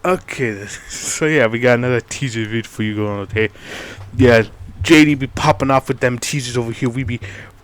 Okay, so yeah, we got another teaser vid for you going on today. Yeah, JD be popping off with them teasers over here. We be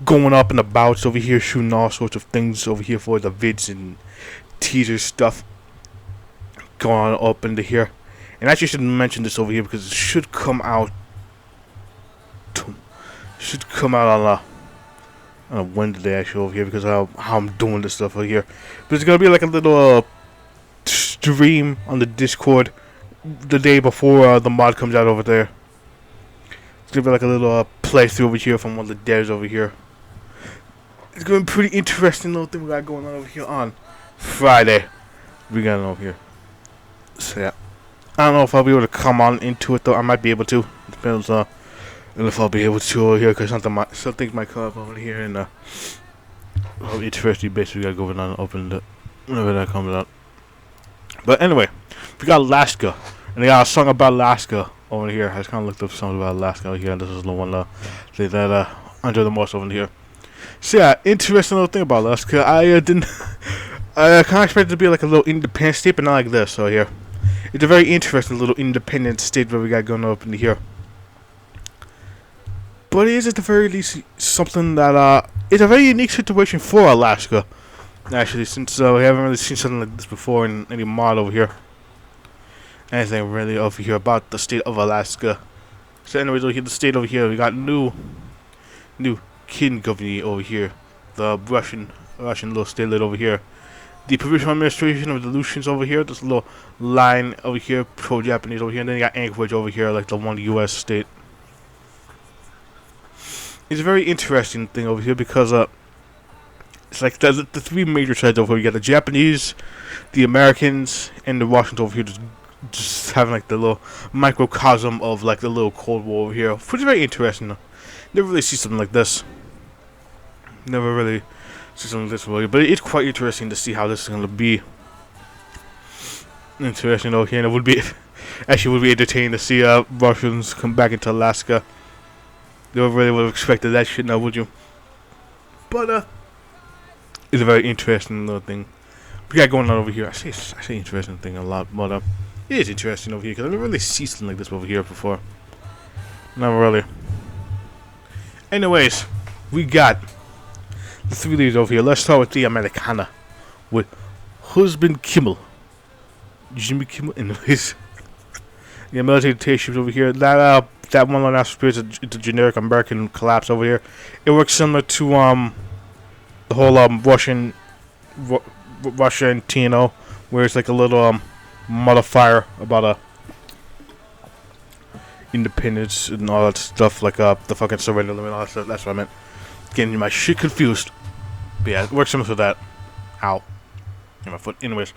going up in the bouts over here, shooting all sorts of things over here for the vids and teaser stuff going on up into here. And I actually should mention this over here because it should come out. Should come out on a Wednesday actually over here because of how I'm doing this stuff over here. But it's gonna be like a little stream on the Discord the day before the mod comes out over there. It's gonna be like a little playthrough over here from one of the devs over here. It's gonna be a pretty interesting little thing we got going on over here on Friday. We got it over here. So yeah, I don't know if I'll be able to come on into it though. I might be able to. Depends if I'll be able to over here because some things might come up over here and how interesting basically we got going on open it whenever that comes out. But anyway, we got Alaska, and they got a song about Alaska over here. I just kind of looked up songs about Alaska over here, and this is the one that under the most over here. So yeah, interesting little thing about Alaska. I didn't, I kind of expected it to be like a little independent state, but not like this. So here, it's a very interesting little independent state that we got going up in here. But it is at the very least something that it's a very unique situation for Alaska. Actually, since we haven't really seen something like this before in any mod over here. Anything really over here about the state of Alaska. So anyways, over here, the state over here, we got new king governor over here. The Russian little state over here. The provisional administration of delusions over here. This little line over here, pro-Japanese over here. And then you got Anchorage over here, like the one U.S. state. It's a very interesting thing over here because it's like the three major sides over here. You got the Japanese, the Americans, and the Russians over here just having like the little microcosm of like the little Cold War over here. Which is very interesting. Never really see something like this. Never really see something like this over here. But it's quite interesting to see how this is going to be. Interesting over here. And it would be, actually would be entertaining to see Russians come back into Alaska. Never really would have expected that shit now, would you? But it's a very interesting little thing we got going on over here. I say interesting thing a lot, but it is interesting over here because I've never really seen something like this over here before. Never really. Anyways, we got the three leaders over here. Let's start with the Americana with Husband Kimmel, Jimmy Kimmel. Anyways, the military dictatorships over here. That one line after sprits, it's a generic American collapse over here. It works similar to the whole Russia and TNO, where it's like a little modifier about independence and all that stuff, like the fucking surrender limit and all that stuff. That's what I meant. Getting my shit confused. But yeah, it works similar to that. Ow. In my foot. Anyways.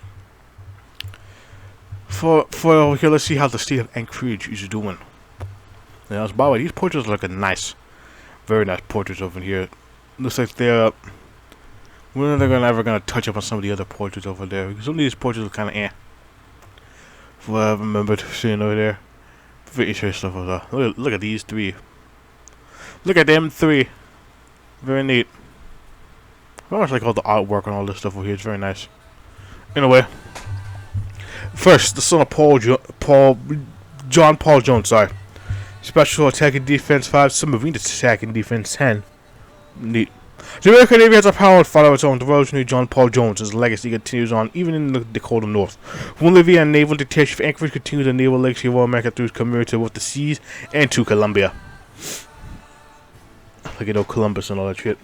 For over here, let's see how the state of Anchorage is doing. Yeah, by the way, these portraits look nice. Very nice portraits over here. Looks like they're when are they ever gonna touch up on some of the other portraits over there? Because some of these portraits are kind of From what I remember seeing over there. Very interesting stuff over there. Look at these three. Look at them three. Very neat. I always like all the artwork and all this stuff over here. It's very nice. Anyway, first the son of John Paul Jones. Sorry. Special Attack and Defense 5, Submarine Attack and Defense 10. Neat. The American Navy has a power to follow its own. The revolutionary John Paul Jones' legacy continues on, even in the Dakota North. From Olivia and Naval Dictatorship, Anchorage continues the naval legacy of America through its commitment to both the seas and to Columbia. Like, you know, Columbus and all that shit.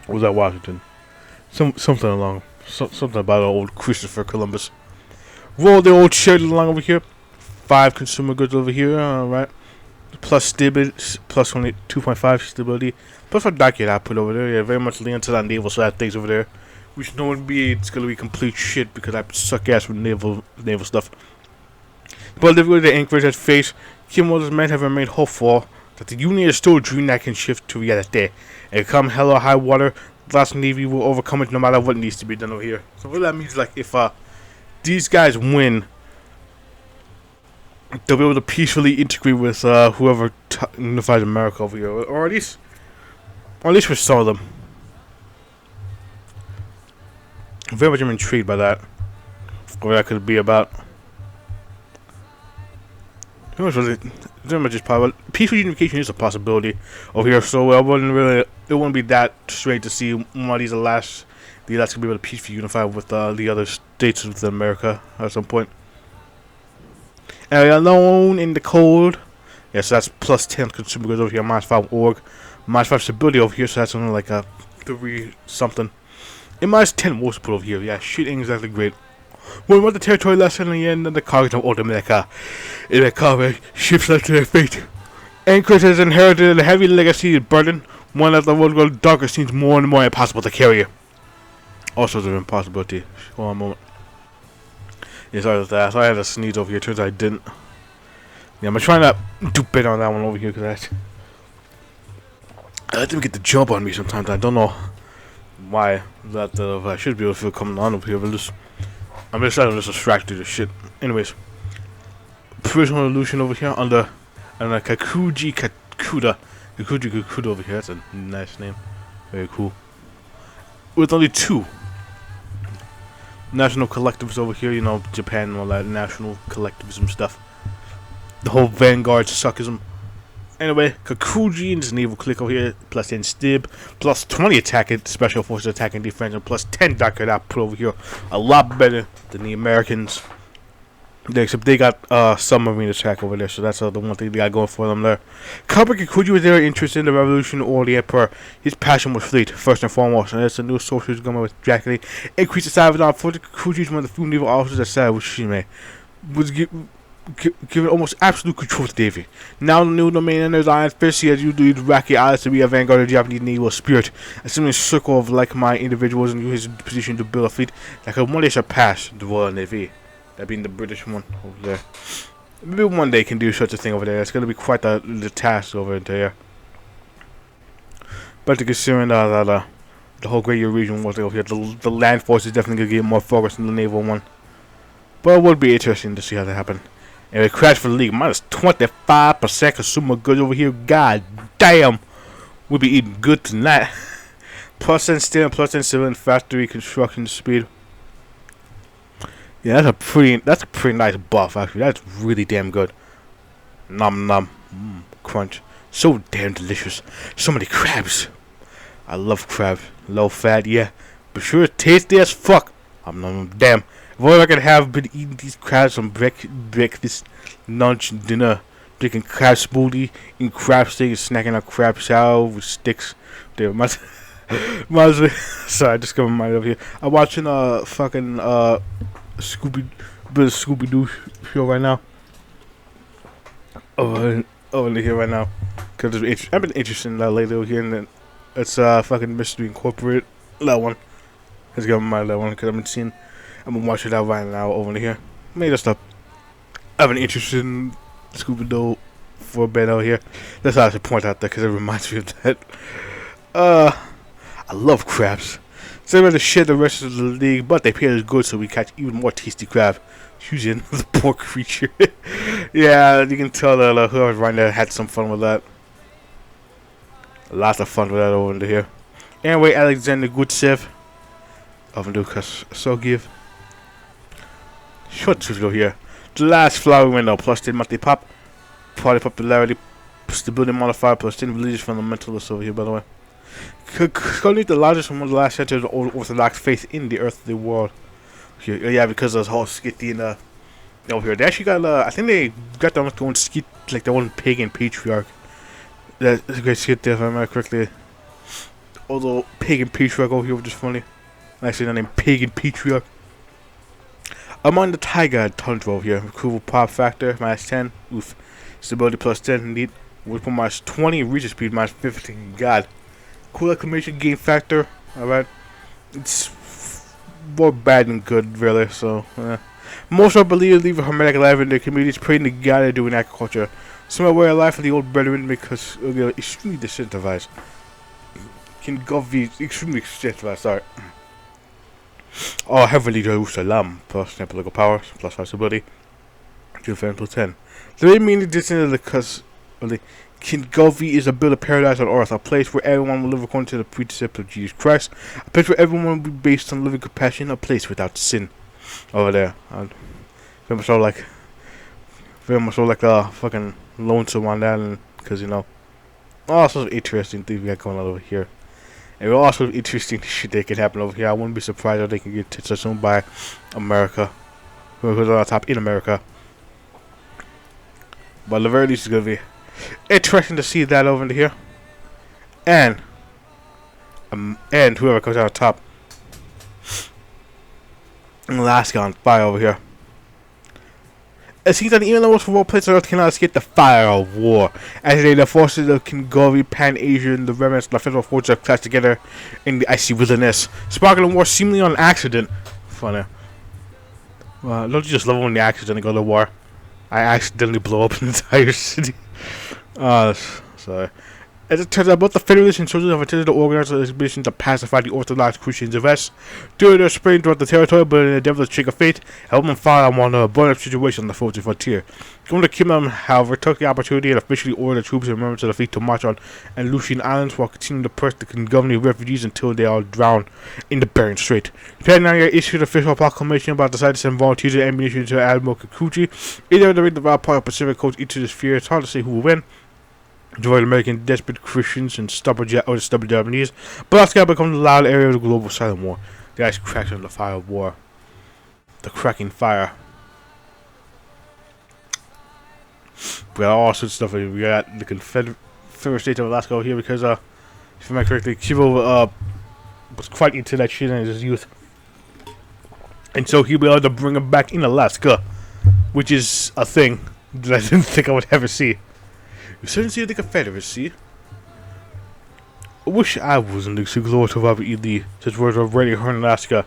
Or was that Washington? Something about old Christopher Columbus. Roll the old shit along over here. 5 consumer goods over here, alright. Plus stability, plus only 2.5 stability. Plus our document output over there. Yeah, very much leaning to that naval side of things over there. Which no one be, it's gonna be complete shit because I suck ass with naval stuff. But difficulty that Anchorage has faced, Kimmel men have remained hopeful that the Union is still a dream that can shift to reality. And come hell or high water, the last Navy will overcome it no matter what needs to be done over here. So what that means, like, if these guys win, they'll be able to peacefully integrate with whoever unifies America over here, or at least with some of them. Very much I'm intrigued by that. What that could be about. Who knows? Really, very much just possible. Peaceful unification is a possibility over here, so I wouldn't really. It wouldn't be that strange to see one of these the last could be able to peacefully unify with the other states of America at some point. Area alone in the cold. Yes, that's plus 10 consumer goods over here. -5 org, -5 stability over here. So that's only like a 3 something. And -10 war support over here. Yeah, shit ain't exactly great. When we want the territory less in the end, and the cargo of old America. In the cargo, ships left to their fate. Anchorage has inherited a heavy legacy burden, one that the world goes darker seems more and more impossible to carry. All sorts of impossibility. Hold on a moment. Yeah, sorry about that. I had a sneeze over here. Turns out I didn't. Yeah, I'm trying to do better on that one over here because I didn't get the jump on me sometimes. I don't know why that I should be able to feel coming on over here, but I'm just trying to distract you to shit. Anyways, personal illusion over here under Kakuji Kakuda. Kakuji Kakuda over here. That's a nice name. Very cool. With only 2 national collectives over here, you know, Japan and all that national collectivism stuff. The whole Vanguard suckism. Anyway, Kakuji and his naval click over here, plus 10 stib, plus 20 attack and special forces attack and defense, and plus 10 doctrine output over here. A lot better than the Americans. Except they got submarine attack over there, so that's the one thing they got going for them there. Kakuji was very interested in the revolution or the emperor. His passion was fleet, first and foremost, and as the new socialist government was drastically increased the size of the armed forces. Kakuji was one of the few naval officers that said Shime was given almost absolute control to Davy. Now the new domain and his iron fist, he has used the Iraqi eyes to be a vanguard of the Japanese naval spirit. A similar circle of like-minded individuals in his position to build a fleet that could one day surpass the Royal Navy. That being the British one over there. Maybe one day can do such a thing over there. It's going to be quite the task over there. But considering the whole Great Eurasian war over here, the land force is definitely going to get more focused than the naval one. But it would be interesting to see how that happen. Anyway, crash for the league. Minus 25% consumer goods over here. God damn. We'll be eating good tonight. Plus 10 steel, plus 10 civilian factory construction speed. Yeah, that's a pretty nice buff actually. That's really damn good. Nom nom. Crunch. So damn delicious. So many crabs. I love crabs. Low fat, yeah. But sure tasty as fuck. Damn. If all I could have been eating these crabs from breakfast, lunch, and dinner, drinking crab smoothie, eating crab steak, and snacking on crab salad with sticks. Dude, sorry, I just got my mind over here. I'm watching fucking Scooby-Doo show right now. Over here right now. Cause I've been interested in that lately over here, and then it's fucking Mystery Incorporated. That one. Let's get my mind that one because I've been watching that right now over here. Maybe just I've been interested in Scooby-Doo for a bit out here. That's how I should point out that because it reminds me of that. I love crabs. So they're to share the rest of the league, but they pay us good so we catch even more tasty crab. Using the poor creature. Yeah, you can tell that whoever's right there had some fun with that. Lots of fun with that over here. Anyway, Alexander Gutsev of Lucas Sogiv. Short video here. The last flower window plus 10 multi pop. Party popularity. Stability modifier plus 10 religious fundamentalists over here, by the way. Currently the largest and one of the last centers of Orthodox faith in the earthly world. Here, yeah, because of the whole Scythian over here. They actually got I think they got their own Scyth, like their own pagan patriarch. That's a great Scyth there if I remember correctly. Although pagan patriarch over here, which is funny. Actually, the name pagan patriarch. Among the Tiger Tundra over here. Approval pop factor minus 10. Oof. Stability plus 10. Neat. Weapon minus 20. Reach speed minus 15. God. Cool acclimation gain factor. Alright. It's more bad than good, really. So, most of believers leave a hermetic life in their communities, praying to God and doing agriculture. Some are way of life for the old brethren because they're extremely disincentivized. Can God be extremely disincentivized? Sorry. Oh, Heavenly Jerusalem plus 10 political power plus 5 stability. Defense plus 10. The main meaning distance because King Govi is a build of paradise on earth, a place where everyone will live according to the precepts of Jesus Christ, a place where everyone will be based on living compassion, a place without sin. over there. Very much so like, fucking lonesome on that, and because all sorts of interesting things we got going on over here. And all sorts of interesting shit that can happen over here. I wouldn't be surprised if they can get touched soon by America. Who's on top in America. But at the very least, it's going to be interesting to see that over here. And whoever comes out on top. Alaska on fire over here. It seems that even the most remote places on Earth cannot escape the fire of war. As the forces of Kingovi, Pan-Asian, the remnants of the federal forces have clashed together in the icy wilderness, sparkling war seemingly on accident. Funny. Don't you just love when the accident go to war? I accidentally blow up an entire city. Sorry. As it turns out, both the Federalists and soldiers have attempted to organize an expedition to pacify the Orthodox Christians of West during their spraying throughout the territory, but in a devil's trick of fate, helping them fire on a burn-up situation on the frozen frontier. Governor Kim, however, took the opportunity and officially ordered the troops and members of the fleet to march on Aleutian Islands while continuing to press the Kingomni refugees until they are drowned in the Bering Strait. Japan issued an official proclamation about deciding to send volunteers and ammunition to Admiral Kikuchi, either to raid the part of Pacific coast into the sphere. It's hard to say who will win. Joined American desperate Christians and stubborn Japanese, but Alaska becomes a loud area of the global silent war. The ice cracks under the fire of war. The cracking fire. We got all sorts of stuff. We got the Confederate States of Alaska here because, if I remember correctly, Kibo was quite into that shit in his youth. And so he'll be able to bring him back in Alaska, which is a thing that I didn't think I would ever see. You certainly see the Confederacy. I wish I wasn't the Glorious of Robert E. Lee, such words were already heard in Alaska.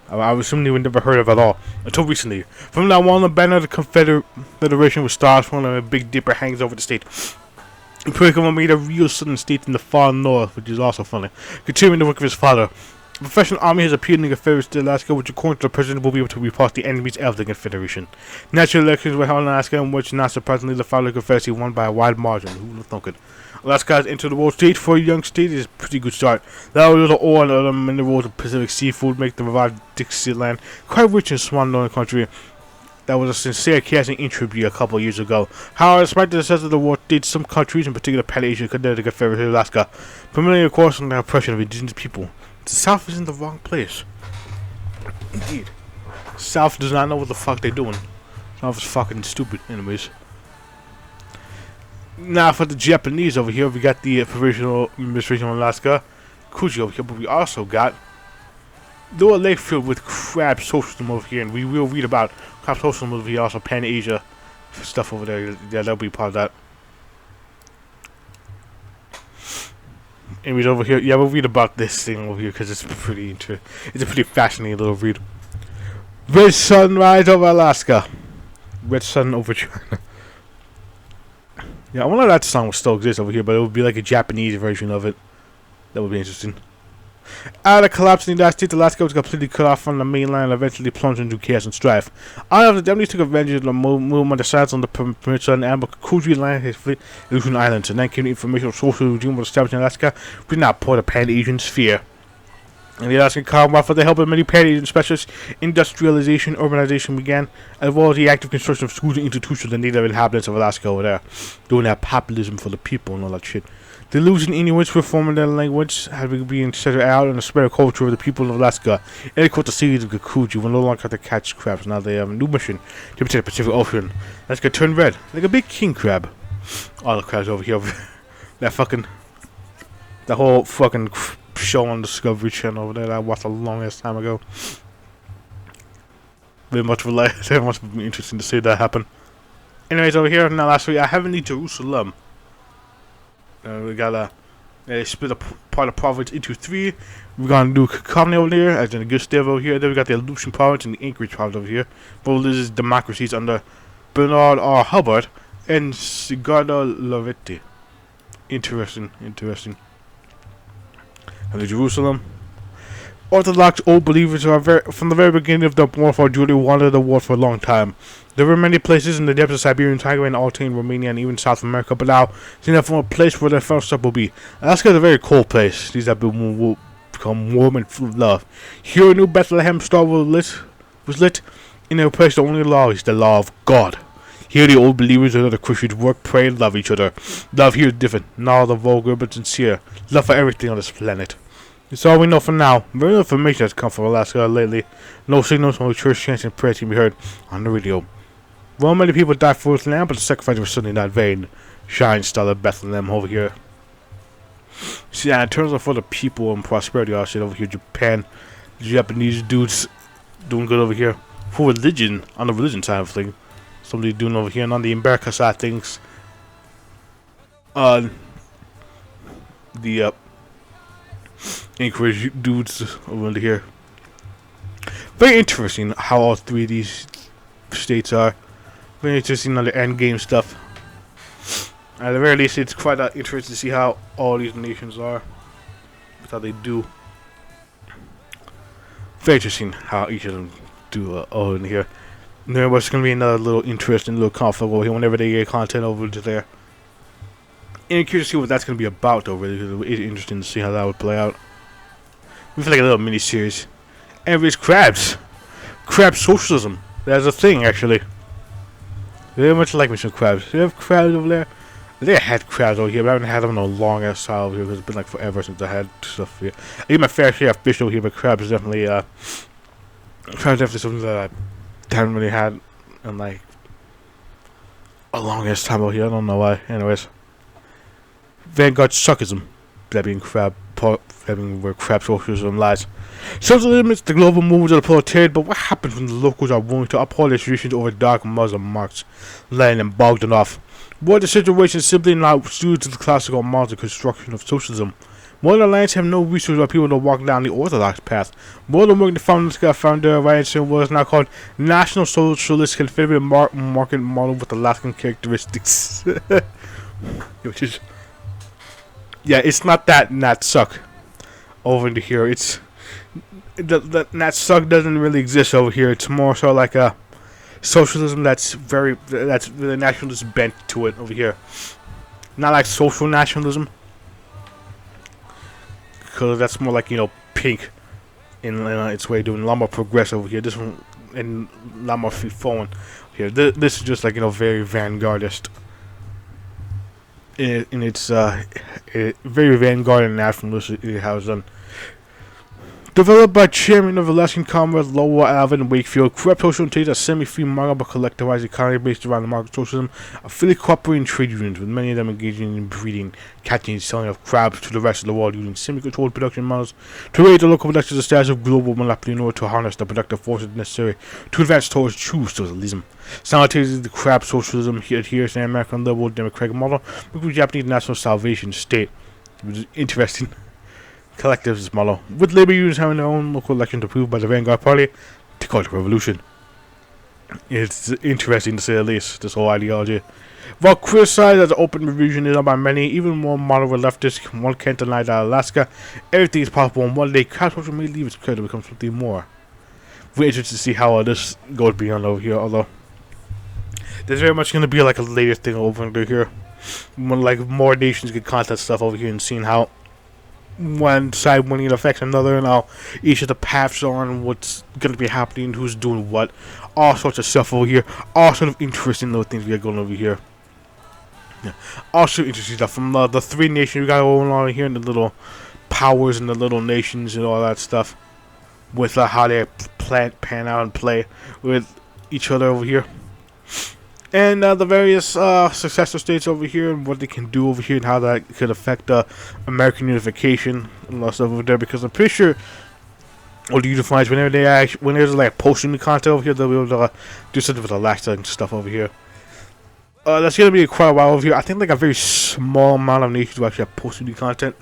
I was something we never heard of at all, until recently. From now on, the banner of the Confederation with stars from a Big Dipper hangs over the state. Purican made a real southern state in the far north, which is also funny, continuing the work of his father. A professional army has appeared in the Confederate State of Alaska, which according to the president will be able to repulse the enemies of the Confederation. Natural elections were held in Alaska, in which, not surprisingly, the federal Confederacy won by a wide margin. Who would have thunk it? Alaska has entered the world stage for a young state is a pretty good start. The little ore and other minerals of Pacific seafood make the revived Dixieland quite rich and small known country. That was a sincere casting interview a couple of years ago. However, despite the success of the world state, some countries, in particular Pan-Asia, condemned the Confederate Alaska, primarily of course on the oppression of indigenous people. The South is in the wrong place. Indeed. South does not know what the fuck they're doing. South is fucking stupid, anyways. Now for the Japanese over here, we got the Provisional Administration of Alaska, Kuji over here, but we also got the lake filled with crab socialism over here, and we will read about crab socialism over here, also Pan-Asia stuff over there. Yeah, that'll be part of that. Anyways, over here, yeah, we'll read about this thing over here because it's pretty interesting. It's a pretty fascinating little read. Red sunrise over Alaska. Red sun over China. Yeah, I wonder if that song will still exist over here, but it would be like a Japanese version of it. That would be interesting. Out of collapse in the United States, Alaska was completely cut off from the mainland and eventually plunged into chaos and strife. However, the Japanese took advantage of the movement of sides on the peninsula and Admiral Kikuchi landed his fleet in Aleutian Islands, and then came the informational social regime was established in Alaska, which now part of the Pan-Asian sphere. And the Alaskan Commonwealth, with the help of many Pan-Asian specialists, industrialization, urbanization began, as well as the active construction of schools and institutions of the native inhabitants of Alaska over there, doing that populism for the people and all that shit. The Aleutian Inuits were forming their language, having been settled out in the spirit culture of the people of Alaska. And they caught the cities of Kikuchi will no longer have to catch crabs. Now they have a new mission to protect the Pacific Ocean. Alaska turned red, like a big king crab. All the crabs over here. That whole fucking show on Discovery Channel over there that I watched a long ass time ago. Very much be interesting to see that happen. Anyways, over here now last week I have in the Jerusalem. We got they split a part of the province into three. We're gonna do Kakamni over there, as in the Gustav over here. Then we got the Aleutian province and the Anchorage province over here. Both of these democracies under Bernard R. Hubbard and Sigarda Loretti. Interesting. And the Jerusalem. Orthodox old believers are from the very beginning of the war for Judy wanted the war for a long time. There were many places in the depths of Siberian Tiger and Altain, Romania, and even South America, but now seem to form a place where their first step will be. Alaska is a very cold place. These have been will become warm and full of love. Here in New Bethlehem, star will lit was lit in their place. The only law is the law of God. Here the old believers and other Christians work, pray, love each other. Love here is different, not all the vulgar but sincere. Love for everything on this planet. It's all we know for now. Very little information has come from Alaska lately. No signals, no church chants and prayers can be heard on the radio. Well, many people died for this land, but the sacrifice was certainly not vain. Shine star of Bethlehem over here. See, in terms of for the people and prosperity, I said over here, Japan, the Japanese dudes doing good over here. For religion, on the religion side of things, somebody doing over here, and on the America side of things, the Encourage dudes over here. Very interesting how all three of these states are. Very interesting on the end game stuff. At the very least, it's quite interesting to see how all these nations are, with how they do. Very interesting how each of them do all in here. And there was going to be another little interesting little conflict over here whenever they get content over to there. And I'm curious to see what that's going to be about, though, really, because it's interesting to see how that would play out. We feel like a little mini series. And it's crabs. Crab socialism. That's a thing, actually. Very much like me some crabs. They have crabs over there. They had crabs over here, but I haven't had them in a long ass time over here because it's been like forever since I had stuff here. I get my fair share of fish over here, but crabs is definitely something that I haven't really had in like a long ass time over here. I don't know why. Anyways, Vanguard suckism, that being where crab socialism lies. Socialism limits the global movement of the proletariat, but what happens when the locals are willing to uphold their traditions over dark Muslim marks, letting them bog them off? What the situation is simply not suited to the classical model of construction of socialism. Modern lands have no resources for people to walk down the orthodox path. Modern work the founders got found their rights in what is now called National Socialist Confederate Market Model with Alaskan characteristics. Which is, yeah, it's not that Nat suck over into here. It's the Nat suck doesn't really exist over here. It's more so like a socialism that's the nationalist bent to it over here. Not like social nationalism, because that's more like, you know, pink in its way, doing a lot more progress over here. This one and a lot more free flowing here. This is just like, you know, very vanguardist in its very vanguard and nationalist how it's done. Developed by Chairman of Alaskan Comrades Lowell Alvin Wakefield, Crab Socialism takes a semi-free model but collectivized economy based around the market socialism of fully cooperating trade unions, with many of them engaging in breeding, catching and selling of crabs to the rest of the world using semi-controlled production models to raise the local production to the status of global monopoly in order to harness the productive forces necessary to advance towards true socialism. Simultaneously, the crab socialism adheres to the American liberal democratic model, with the Japanese national salvation state, which is interesting. Collectivist model, with labor unions having their own local elections approved by the Vanguard Party to call it revolution. It's interesting to say the least, this whole ideology. While criticized as an open revisionism by many, even more moderate leftists, one can't deny that Alaska, everything is possible, and one day crab socialism may leave its credit to become something more. We're interested to see how this goes beyond over here, although there's very much going to be like a later thing over here, when like more nations get contact stuff over here and seeing how one side winning affects another, and how each of the paths are and what's going to be happening, who's doing what, all sorts of stuff over here, all sort of interesting little things we got going over here. Yeah, also interesting stuff from the three nations we got going on here, and the little powers and the little nations and all that stuff, with how they pan out and play with each other over here. And the various successor states over here, and what they can do over here, and how that could affect American unification and all that stuff over there. Because I'm pretty sure what the unifies whenever when there's like posting the content over here, they'll be able to do something with Alaska and stuff over here. That's gonna be quite a while over here. I think like a very small amount of nations will actually have posting the content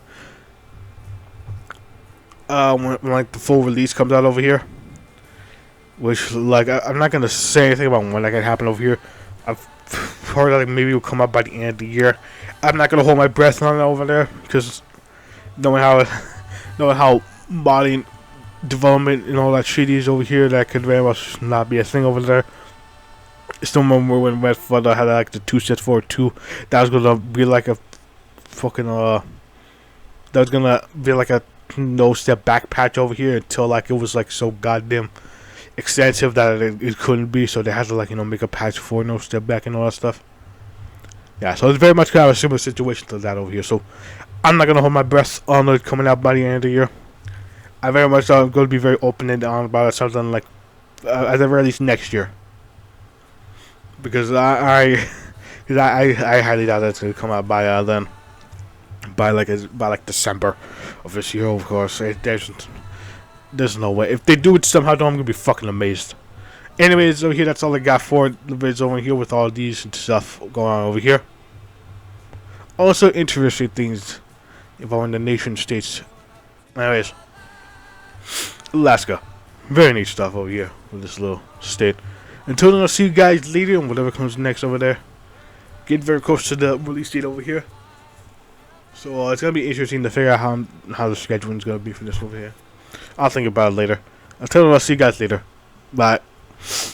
when like the full release comes out over here. Which like I'm not gonna say anything about when that can happen over here. I've heard that like maybe it will come up by the end of the year. I'm not gonna hold my breath on it over there, because knowing how modding development and all that shit is over here, that could very much not be a thing over there. Still remember when Red Flood had like the 2.4.2, that was gonna be like a fucking that was gonna be like a no step back patch over here until like it was like so goddamn extensive that it couldn't be, so they had to like make a patch for no step back and all that stuff. Yeah, so it's very much kind of a similar situation to that over here. So I'm not gonna hold my breath on it coming out by the end of the year. I very much going to be very open and on about it, something like at the very least next year, because I highly doubt it's gonna come out by then, by like December of this year. Of course, there's no way. If they do it somehow, though, I'm gonna be fucking amazed. Anyways, over here, that's all I got for the vids over here with all these stuff going on over here. Also, interesting things involving the nation states. Anyways, Alaska, very neat stuff over here with this little state. Until then, I'll see you guys later on whatever comes next over there. Getting very close to the release date over here, so it's gonna be interesting to figure out how the scheduling is gonna be for this over here. I'll think about it later. I'll see you guys later. Bye.